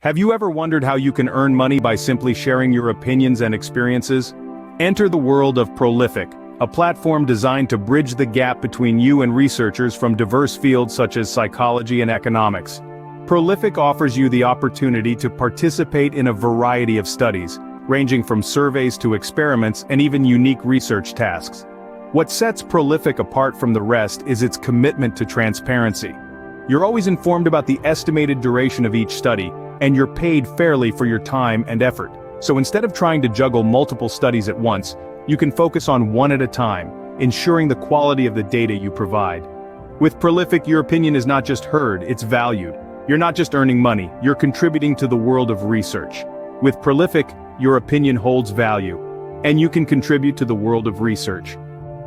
Have you ever wondered how you can earn money by simply sharing your opinions and experiences? Enter the world of Prolific, a platform designed to bridge the gap between you and researchers from diverse fields such as psychology and economics. Prolific offers you the opportunity to participate in a variety of studies, ranging from surveys to experiments and even unique research tasks. What sets Prolific apart from the rest is its commitment to transparency. You're always informed about the estimated duration of each study, and you're paid fairly for your time and effort. So instead of trying to juggle multiple studies at once, you can focus on one at a time, ensuring the quality of the data you provide. With Prolific, your opinion is not just heard, it's valued. You're not just earning money, you're contributing to the world of research. With Prolific, your opinion holds value, and you can contribute to the world of research.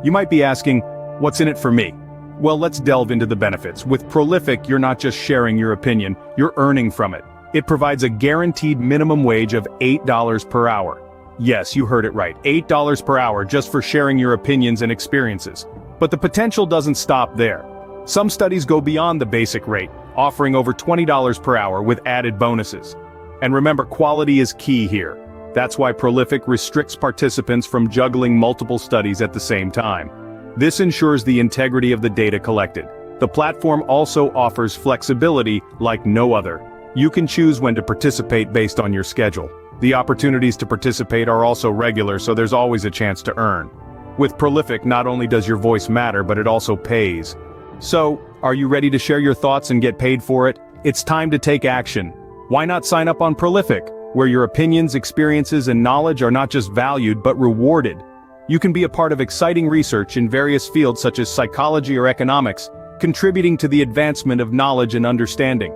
You might be asking, what's in it for me? Well, let's delve into the benefits. With Prolific, you're not just sharing your opinion, you're earning from it. It provides a guaranteed minimum wage of $8 per hour. Yes, you heard it right, $8 per hour just for sharing your opinions and experiences. But the potential doesn't stop there. Some studies go beyond the basic rate, offering over $20 per hour with added bonuses. And remember, quality is key here. That's why Prolific restricts participants from juggling multiple studies at the same time. This ensures the integrity of the data collected. The platform also offers flexibility like no other. You can choose when to participate based on your schedule. The opportunities to participate are also regular, so there's always a chance to earn. With Prolific, not only does your voice matter, but it also pays. So, are you ready to share your thoughts and get paid for it? It's time to take action. Why not sign up on Prolific, where your opinions, experiences, and knowledge are not just valued but rewarded? You can be a part of exciting research in various fields such as psychology or economics, contributing to the advancement of knowledge and understanding.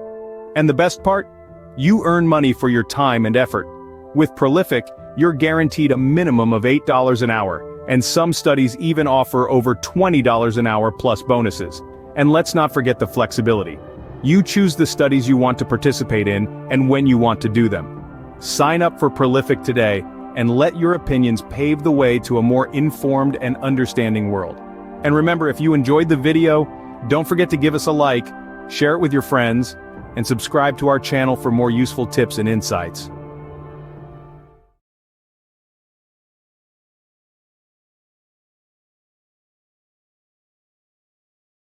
And the best part? You earn money for your time and effort. With Prolific, you're guaranteed a minimum of $8 an hour, and some studies even offer over $20 an hour plus bonuses. And let's not forget the flexibility. You choose the studies you want to participate in and when you want to do them. Sign up for Prolific today and let your opinions pave the way to a more informed and understanding world. And remember, if you enjoyed the video, don't forget to give us a like, share it with your friends, and subscribe to our channel for more useful tips and insights.